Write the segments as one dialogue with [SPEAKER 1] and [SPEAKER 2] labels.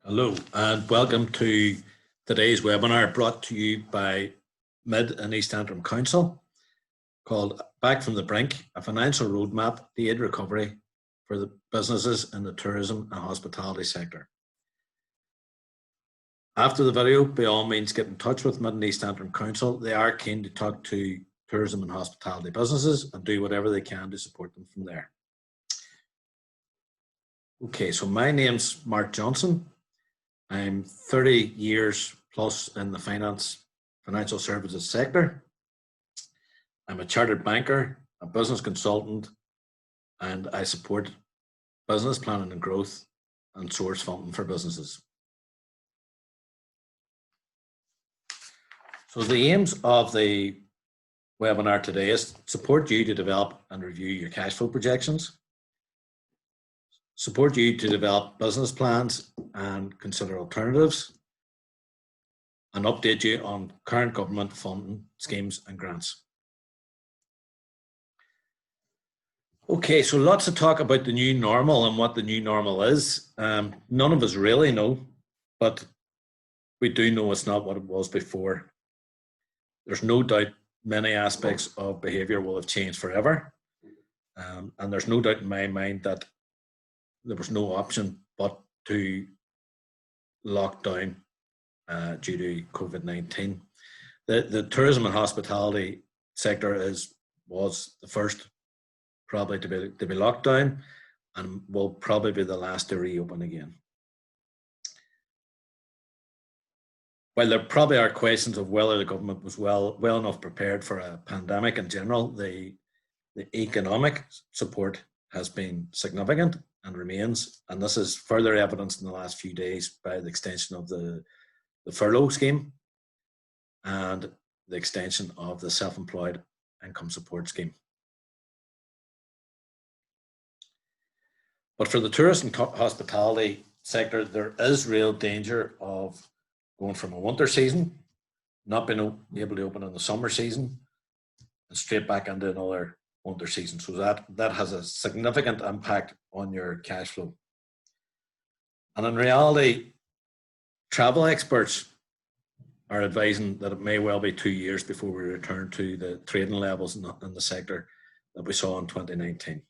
[SPEAKER 1] Hello and welcome to today's webinar brought to you by Mid and East Antrim Council called Back from the Brink, a financial roadmap to aid recovery for the businesses in the tourism and hospitality sector. After the video, by all means get in touch with Mid and East Antrim Council. They are keen to talk to tourism and hospitality businesses and do whatever they can to support them from there. Okay, so my name's Mark Johnson. I'm 30 years plus in the financial services sector. I'm a chartered banker, a business consultant, and I support business planning and growth and source funding for businesses. So the aims of the webinar today is support you to develop and review your cash flow projections, support you to develop business plans and consider alternatives, and update you on current government funding schemes and grants. Okay, so lots of talk about the new normal and what the new normal is. None of us really know, but we do know it's not what it was before. There's no doubt many aspects of behaviour will have changed forever. And there's no doubt in my mind that there was no option but to lock down due to COVID-19. The tourism and hospitality sector was the first probably to be locked down and will probably be the last to reopen again. While there probably are questions of whether the government was well enough prepared for a pandemic in general, the economic support has been significant and remains, and this is further evidenced in the last few days by the extension of the furlough scheme and the extension of the self-employed income support scheme. But for the tourist and hospitality sector, there is real danger of going from a winter season, not being able to open in the summer season, and straight back into another winter season. So that has a significant impact on your cash flow. And in reality, travel experts are advising that it may well be 2 years before we return to the trading levels in the sector that we saw in 2019.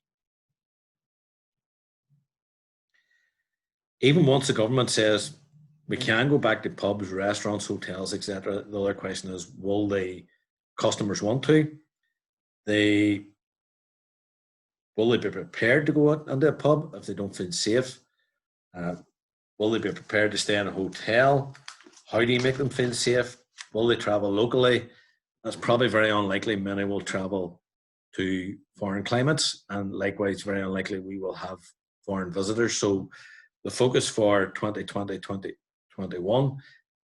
[SPEAKER 1] Even once the government says we can go back to pubs, restaurants, hotels, etc., the other question is, will the customers want to? Will they be prepared to go out into a pub if they don't feel safe? Will they be prepared to stay in a hotel? How do you make them feel safe? Will they travel locally? That's probably very unlikely. Many will travel to foreign climates, and likewise very unlikely we will have foreign visitors. So the focus for 2020, 2021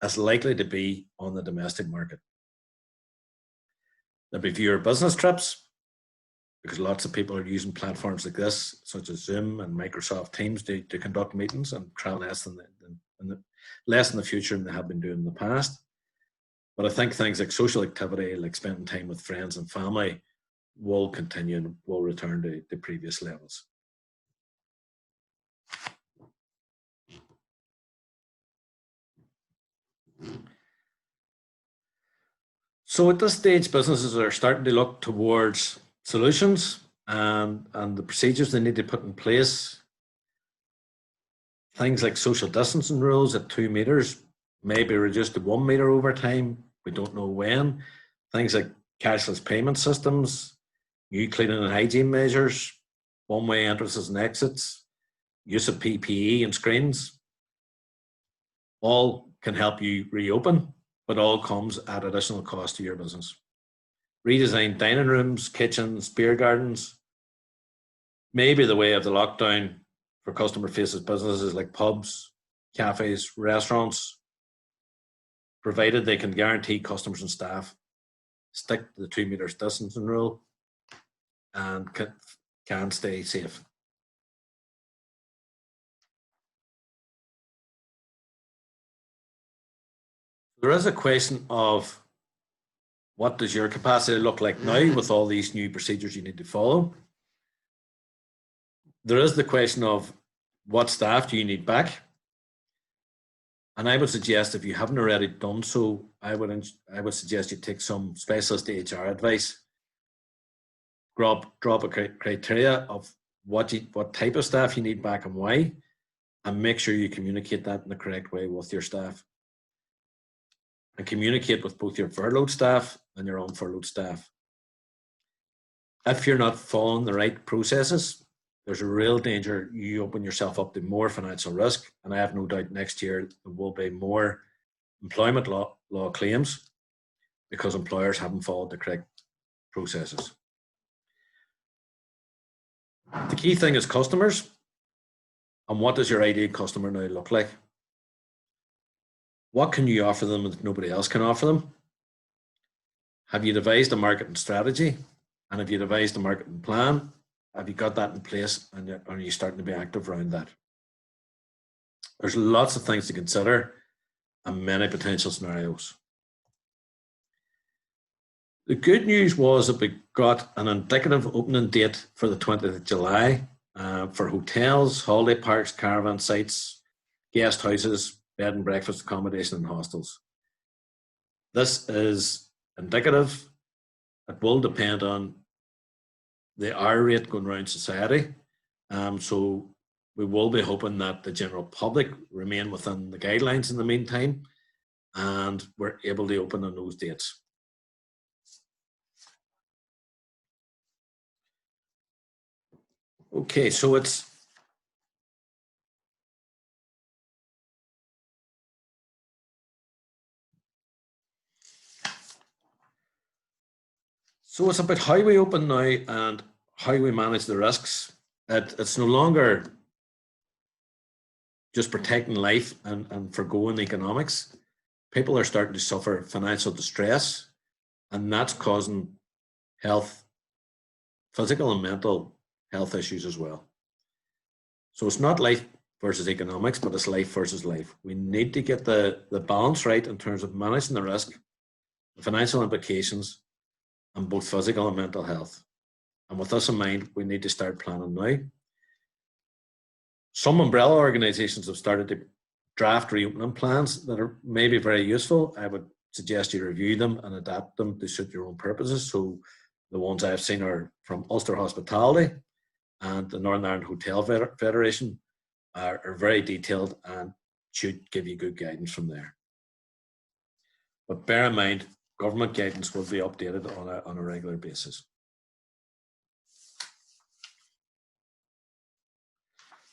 [SPEAKER 1] is likely to be on the domestic market. There'll be fewer business trips, because lots of people are using platforms like this, such as Zoom and Microsoft Teams, to conduct meetings and travel less in the future than they have been doing in the past. But I think things like social activity, like spending time with friends and family, will continue and will return to previous levels. So at this stage, businesses are starting to look towards solutions and the procedures they need to put in place. Things like social distancing rules at 2 meters may be reduced to 1 meter over time. We don't know when. Things like cashless payment systems, new cleaning and hygiene measures, one-way entrances and exits, use of PPE and screens, all can help you reopen, but all comes at additional cost to your business. Redesigned dining rooms, kitchens, beer gardens may be the way of the lockdown for customer-facing businesses like pubs, cafes, restaurants, provided they can guarantee customers and staff stick to the 2 meters distancing rule and can stay safe. There is a question of, what does your capacity look like now with all these new procedures you need to follow? There is the question of, what staff do you need back? And I would suggest, if you haven't already done so, I would suggest you take some specialist HR advice. Drop a criteria of what type of staff you need back and why, and make sure you communicate that in the correct way with your staff. And communicate with both your furloughed staff and your unfurloughed staff. If you're not following the right processes, there's a real danger you open yourself up to more financial risk. And I have no doubt next year there will be more employment law claims because employers haven't followed the correct processes. The key thing is customers. And what does your ideal customer now look like? What can you offer them that nobody else can offer them? Have you devised a marketing strategy? And have you devised a marketing plan? Have you got that in place, and are you starting to be active around that? There's lots of things to consider and many potential scenarios. The good news was that we got an indicative opening date for the 20th of July for hotels, holiday parks, caravan sites, guest houses, bed and breakfast accommodation, and hostels. This is indicative. It will depend on the R rate going around society. So we will be hoping that the general public remain within the guidelines in the meantime, and we're able to open on those dates. Okay, so it's about how we open now and how we manage the risks. It's no longer just protecting life and forgoing economics. People are starting to suffer financial distress, and that's causing health, physical and mental health issues as well. So it's not life versus economics, but it's life versus life. We need to get the balance right in terms of managing the risk, the financial implications, and both physical and mental health. And with this in mind, we need to start planning now. Some umbrella organizations have started to draft reopening plans that are maybe very useful. I would suggest you review them and adapt them to suit your own purposes. So the ones I've seen are from Ulster Hospitality and the Northern Ireland Hotel Federation are very detailed and should give you good guidance from there. But bear in mind, government guidance will be updated on a regular basis.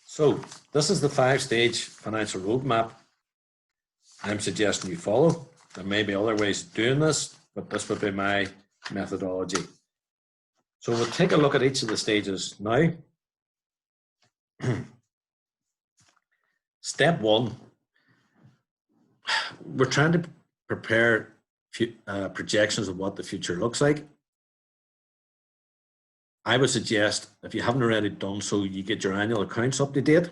[SPEAKER 1] So this is the 5-stage financial roadmap I'm suggesting you follow. There may be other ways of doing this, but this would be my methodology. So we'll take a look at each of the stages now. Step 1, we're trying to prepare projections of what the future looks like. I would suggest, if you haven't already done so, you get your annual accounts up to date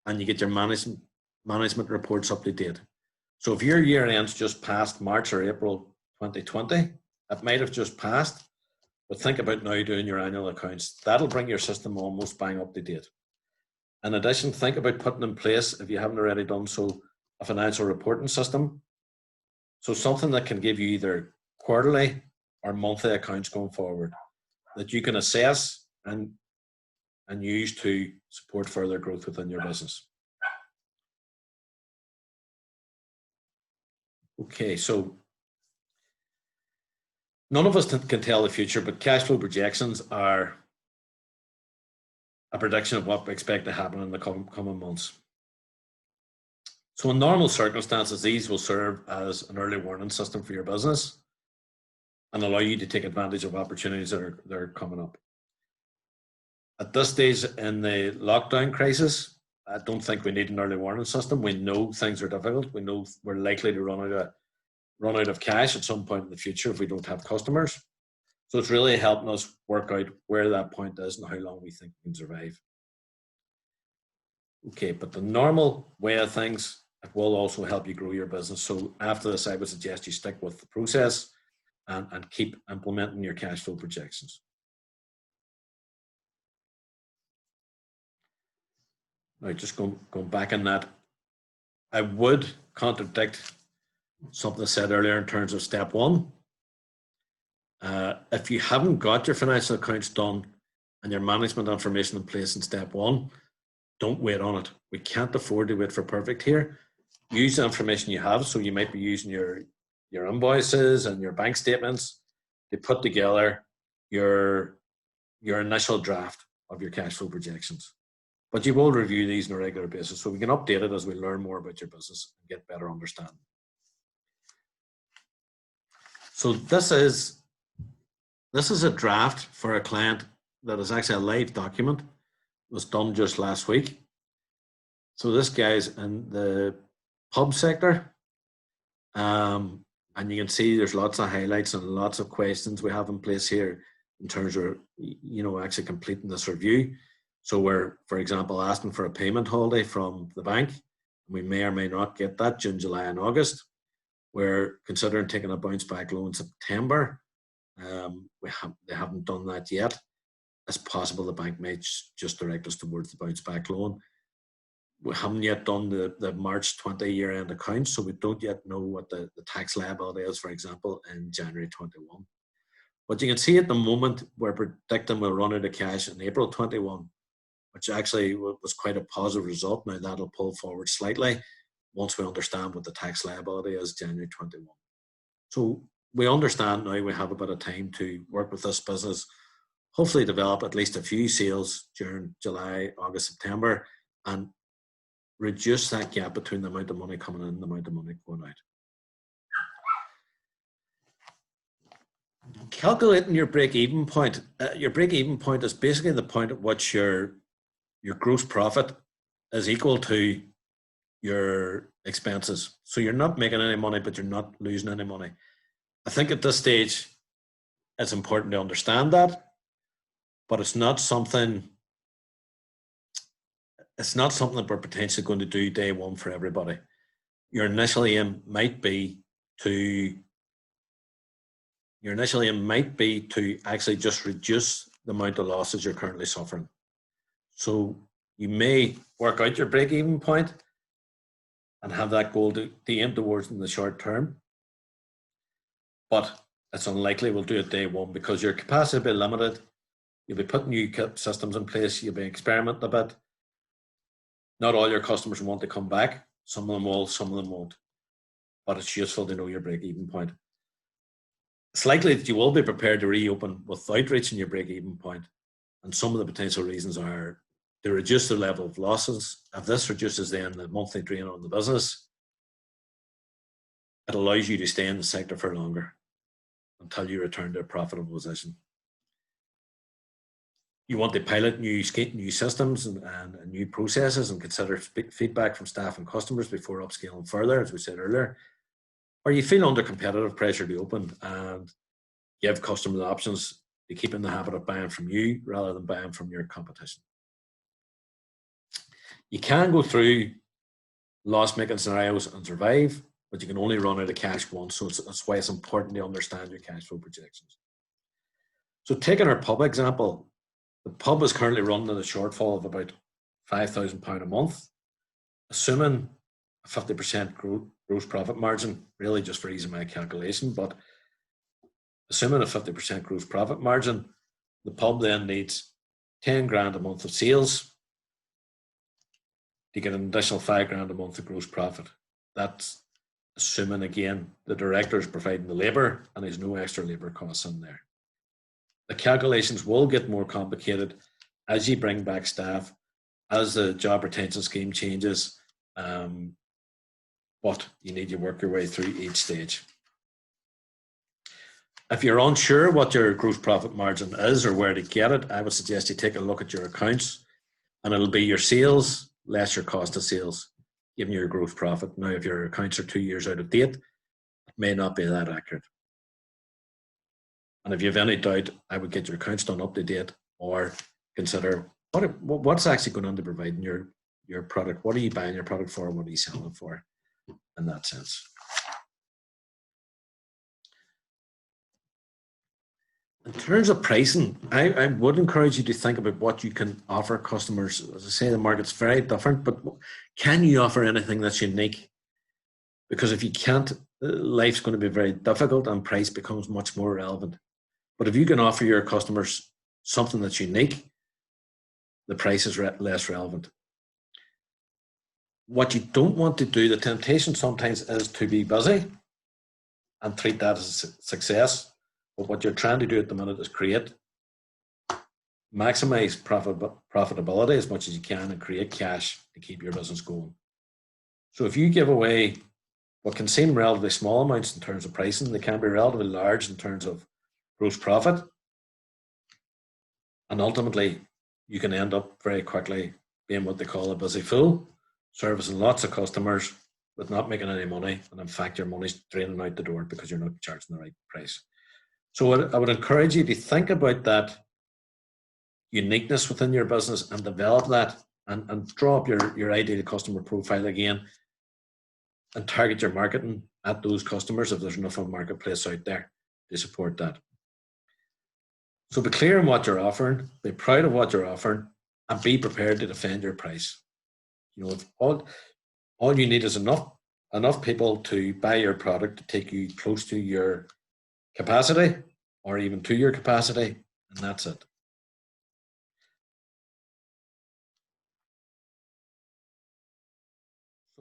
[SPEAKER 1] and you get your management reports up to date. So if your year ends just past March or April 2020, it might have just passed, but think about now doing your annual accounts. That'll bring your system almost bang up to date. In addition, think about putting in place, if you haven't already done so, a financial reporting system. So something that can give you either quarterly or monthly accounts going forward that you can assess and use to support further growth within your business. Okay, so none of us can tell the future, but cash flow projections are a prediction of what we expect to happen in the coming months. So in normal circumstances, these will serve as an early warning system for your business and allow you to take advantage of opportunities that are coming up. At this stage in the lockdown crisis, I don't think we need an early warning system. We know things are difficult. We know we're likely to run out of cash at some point in the future if we don't have customers. So it's really helping us work out where that point is and how long we think we can survive. Okay, but the normal way of things, it will also help you grow your business. So after this, I would suggest you stick with the process and keep implementing your cash flow projections. Now, just going back in that, I would contradict something I said earlier in terms of step one. If you haven't got your financial accounts done and your management information in place in step one, don't wait on it. We can't afford to wait for perfect here. Use the information you have. So you might be using your invoices and your bank statements to put together your initial draft of your cash flow projections. But you will review these on a regular basis, so we can update it as we learn more about your business and get better understanding. So this is a draft for a client that is actually a live document. It was done just last week. So this guy's in the pub sector, and you can see there's lots of highlights and lots of questions we have in place here in terms of actually completing this review. So we're, for example, asking for a payment holiday from the bank. We may or may not get that June, July, and August. We're considering taking a bounce back loan in September. They haven't done that yet. It's possible the bank may just direct us towards the bounce back loan. We haven't yet done the March 20 year-end accounts, so we don't yet know what the tax liability is, for example, in January 21. But you can see at the moment we're predicting we'll run out of cash in April 21, which actually was quite a positive result. Now that'll pull forward slightly once we understand what the tax liability is January 21. So we understand now we have a bit of time to work with this business, hopefully develop at least a few sales during July, August, September, and reduce that gap between the amount of money coming in and the amount of money going out. Calculating your break-even point. Your break-even point is basically the point at which your gross profit is equal to your expenses. So you're not making any money, but you're not losing any money. I think at this stage, it's important to understand that, but it's not something that we're potentially going to do day one for everybody. Your initial aim might be to actually just reduce the amount of losses you're currently suffering. So you may work out your break-even point and have that goal to aim towards in the short term, but it's unlikely we'll do it day one because your capacity will be limited. You'll be putting new systems in place. You'll be experimenting a bit. Not all your customers want to come back. Some of them will, some of them won't. But it's useful to know your break-even point. It's likely that you will be prepared to reopen without reaching your break-even point. And some of the potential reasons are to reduce the level of losses. If this reduces then the monthly drain on the business, it allows you to stay in the sector for longer until you return to a profitable position. You want to pilot new systems and new processes and consider feedback from staff and customers before upscaling further, as we said earlier. Or you feel under competitive pressure to open and give customers options to keep in the habit of buying from you rather than buying from your competition. You can go through loss-making scenarios and survive, but you can only run out of cash once. So that's why it's important to understand your cash flow projections. So taking our pub example, the pub is currently running at a shortfall of about £5,000 a month, assuming a 50% gross profit margin, really just for ease of my calculation, but assuming a 50% gross profit margin, the pub then needs 10 grand a month of sales to get an additional 5 grand a month of gross profit. That's assuming, again, the director is providing the labour and there's no extra labour costs in there. The calculations will get more complicated as you bring back staff, as the job retention scheme changes, but you need to work your way through each stage. If you're unsure what your gross profit margin is or where to get it, I would suggest you take a look at your accounts, and it'll be your sales less your cost of sales, giving you your gross profit. Now, if your accounts are 2 years out of date, it may not be that accurate. And if you have any doubt, I would get your accounts done up to date or consider what's actually going on to providing your product. What are you buying your product for? What are you selling it for in that sense? In terms of pricing, I would encourage you to think about what you can offer customers. As I say, the market's very different, but can you offer anything that's unique? Because if you can't, life's going to be very difficult and price becomes much more relevant. But if you can offer your customers something that's unique, the price is less relevant. What you don't want to do, the temptation sometimes is to be busy and treat that as a success. But what you're trying to do at the minute is maximize profitability as much as you can and create cash to keep your business going. So if you give away what can seem relatively small amounts in terms of pricing, they can be relatively large in terms of gross profit. And ultimately, you can end up very quickly being what they call a busy fool, servicing lots of customers, but not making any money. And in fact, your money's draining out the door because you're not charging the right price. So I would encourage you to think about that uniqueness within your business and develop that and draw up your ideal customer profile again and target your marketing at those customers if there's enough of a marketplace out there to support that. So be clear on what you're offering, be proud of what you're offering, and be prepared to defend your price. You know, all you need is enough people to buy your product to take you close to your capacity or even to your capacity, and that's it.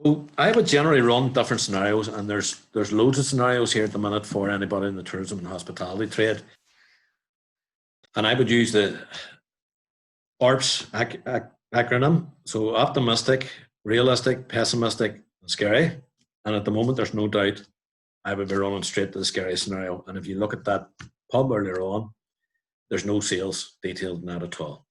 [SPEAKER 1] So I would generally run different scenarios, and there's loads of scenarios here at the minute for anybody in the tourism and hospitality trade. And I would use the ARPS acronym. So optimistic, realistic, pessimistic, and scary. And at the moment, there's no doubt I would be running straight to the scary scenario. And if you look at that pub earlier on, there's no sales detailed in that at all.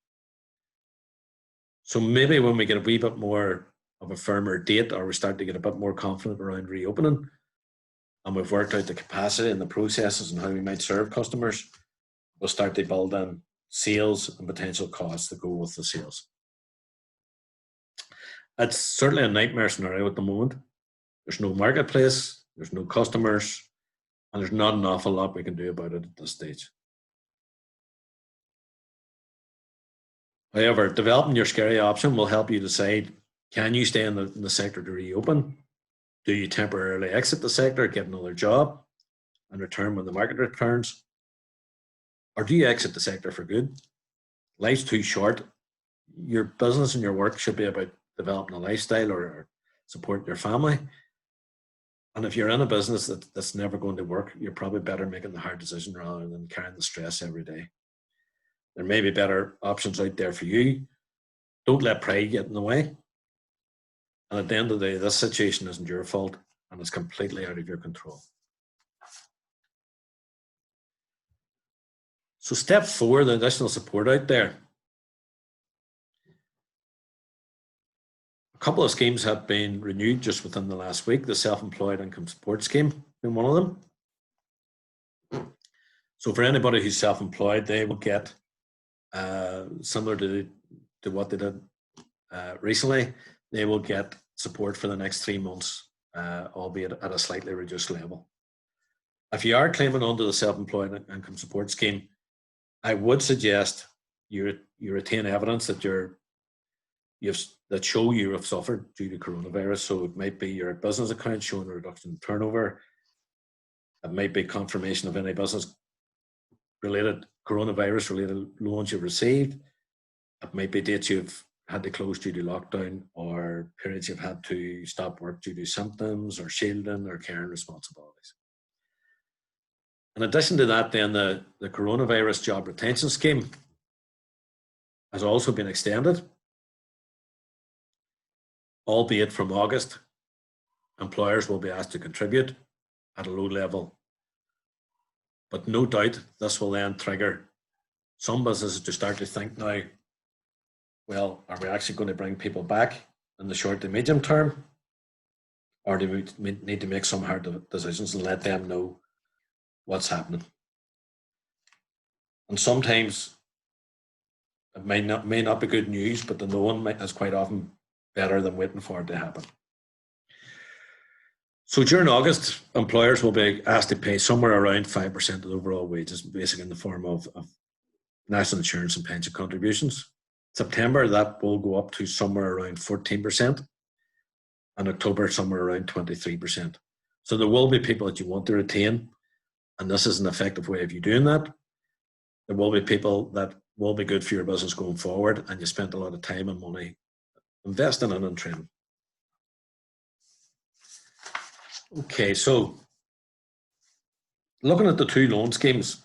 [SPEAKER 1] So maybe when we get a wee bit more of a firmer date, or we start to get a bit more confident around reopening, and we've worked out the capacity and the processes and how we might serve customers, we'll start to build in sales and potential costs that go with the sales. It's certainly a nightmare scenario at the moment. There's no marketplace, there's no customers, and there's not an awful lot we can do about it at this stage. However, developing your scary option will help you decide, can you stay in the sector to reopen? Do you temporarily exit the sector, get another job, and return when the market returns? Or do you exit the sector for good? Life's too short. Your business and your work should be about developing a lifestyle or supporting your family. And if you're in a business that's never going to work, you're probably better making the hard decision rather than carrying the stress every day. There may be better options out there for you. Don't let pride get in the way. And at the end of the day, this situation isn't your fault and it's completely out of your control. So step 4, the additional support out there. A couple of schemes have been renewed just within the last week. The Self-Employed Income Support Scheme being one of them. So for anybody who's self-employed, they will get, similar to what they did recently, they will get support for the next 3 months, albeit at a slightly reduced level. If you are claiming under the Self-Employed Income Support Scheme, I would suggest you retain evidence that that show you have suffered due to coronavirus. So it might be your business account showing a reduction in turnover. It might be confirmation of any business-related, coronavirus-related loans you've received. It might be dates you've had to close due to lockdown, or periods you've had to stop work due to symptoms or shielding or caring responsibilities. In addition to that, then the Coronavirus Job Retention Scheme has also been extended, albeit from August. Employers will be asked to contribute at a low level. But no doubt this will then trigger some businesses to start to think now, well, are we actually going to bring people back in the short to medium term? Or do we need to make some hard decisions and let them know what's happening? And sometimes it may not be good news, but the knowing is quite often better than waiting for it to happen. So during August, employers will be asked to pay somewhere around 5% of the overall wages, basically in the form of national insurance and pension contributions. September, that will go up to somewhere around 14%, and October, somewhere around 23%. So there will be people that you want to retain, and this is an effective way of you doing that. There will be people that will be good for your business going forward, and you spent a lot of time and money investing in and training. Okay, so looking at the two loan schemes,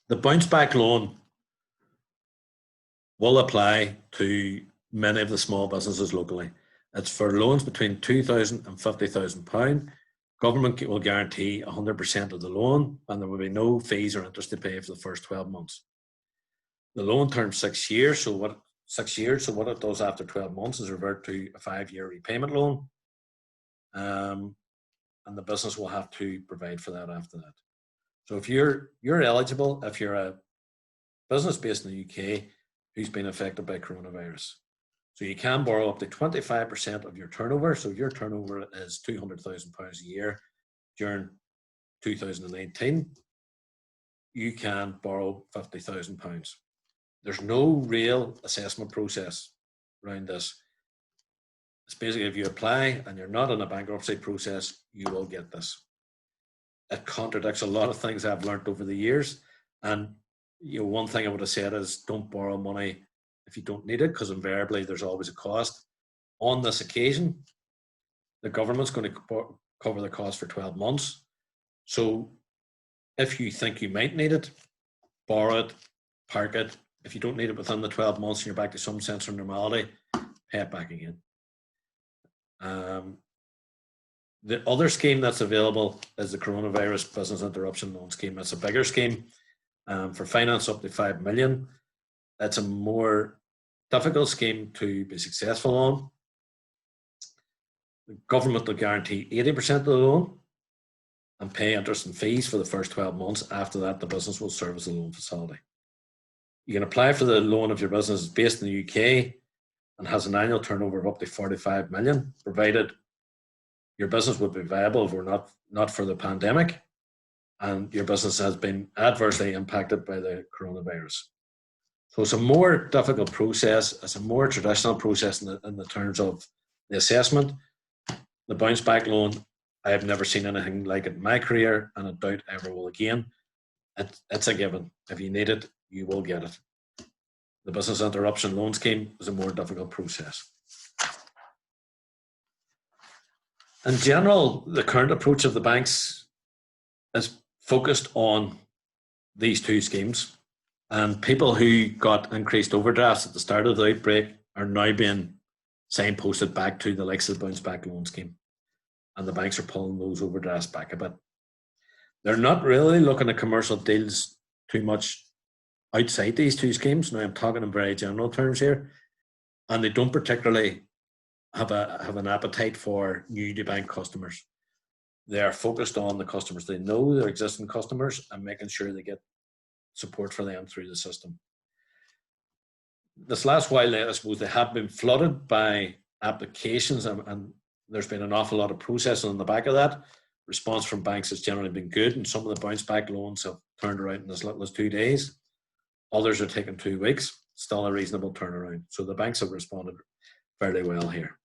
[SPEAKER 1] the bounce back loan will apply to many of the small businesses locally. It's for loans between £2,000 and £50,000. Government will guarantee 100% of the loan, and there will be no fees or interest to pay for the first 12 months. The loan term 6 years, so what it does after 12 months is revert to a 5-year repayment loan, and the business will have to provide for that after that. So if you're eligible, if you're a business based in the UK who's been affected by coronavirus, so you can borrow up to 25% of your turnover. So if your turnover is £200,000 a year during 2019, you can borrow £50,000. There's no real assessment process around this. It's basically if you apply and you're not in a bankruptcy process, you will get this. It contradicts a lot of things I've learned over the years. And one thing I would have said is don't borrow money if you don't need it, because invariably there's always a cost. On this occasion, the government's going to cover the cost for 12 months. So if you think you might need it, borrow it, park it. If you don't need it within the 12 months and you're back to some sense of normality, pay it back again. The other scheme that's available is the Coronavirus Business Interruption Loan Scheme. It's a bigger scheme for finance up to £5 million. It's a more difficult scheme to be successful on. The government will guarantee 80% of the loan and pay interest and fees for the first 12 months. After that, the business will serve as a loan facility. You can apply for the loan if your business is based in the UK and has an annual turnover of up to 45 million, provided your business would be viable if we're not for the pandemic and your business has been adversely impacted by the coronavirus. So it's a more difficult process. It's a more traditional process in the terms of the assessment. The bounce back loan, I have never seen anything like it in my career, and I doubt ever will again. It's a given. If you need it, you will get it. The business interruption loan scheme is a more difficult process. In general, the current approach of the banks is focused on these two schemes. And people who got increased overdrafts at the start of the outbreak are now being signposted back to the likes of the bounce back loan scheme. And the banks are pulling those overdrafts back a bit. They're not really looking at commercial deals too much outside these two schemes. Now I'm talking in very general terms here. And they don't particularly have an appetite for new to bank customers. They are focused on the customers they know, their existing customers, and making sure they get support for them through the system. This last while, I suppose they have been flooded by applications, and there's been an awful lot of processing on the back of that. Response from banks has generally been good, and some of the bounce back loans have turned around in as little as 2 days. Others are taking 2 weeks, still a reasonable turnaround. So the banks have responded fairly well here.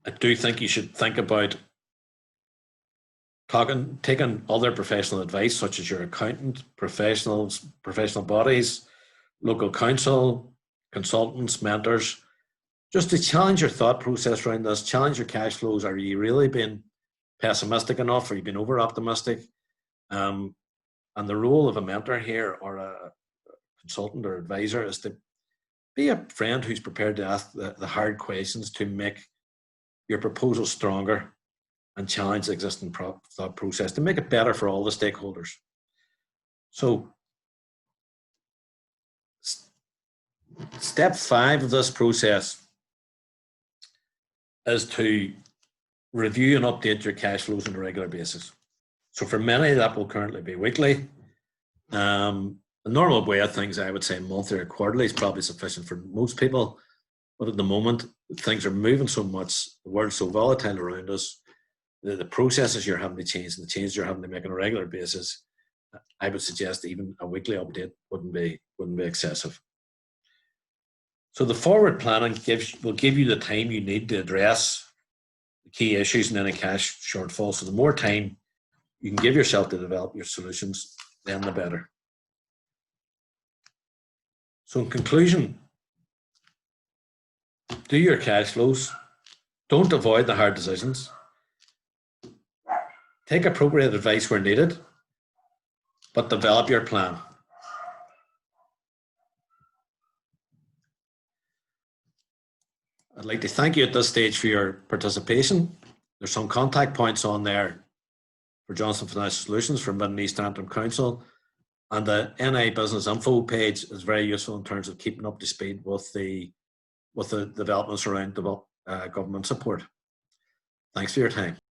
[SPEAKER 1] I do think you should think about taking other professional advice, such as your accountant, professional bodies, local council, consultants, mentors, just to challenge your thought process around this, challenge your cash flows. Are you really being pessimistic enough? Are you being over optimistic? And the role of a mentor here, or a consultant or advisor, is to be a friend who's prepared to ask the hard questions to make your proposal stronger and challenge the existing thought process to make it better for all the stakeholders. So step 5 of this process is to review and update your cash flows on a regular basis. So for many, that will currently be weekly. The normal way of things, I would say monthly or quarterly is probably sufficient for most people. But at the moment, things are moving so much, the world's so volatile around us, the processes you're having to change and the changes you're having to make on a regular basis, I would suggest even a weekly update wouldn't be excessive. So the forward planning will give you the time you need to address the key issues and any cash shortfall. So the more time you can give yourself to develop your solutions, then the better. So in conclusion, do your cash flows. Don't avoid the hard decisions. Take appropriate advice where needed, but develop your plan. I'd like to thank you at this stage for your participation. There's some contact points on there for Johnston Financial Solutions from Mid and East Antrim Council. And the NI Business Info page is very useful in terms of keeping up to speed with the developments around government support. Thanks for your time.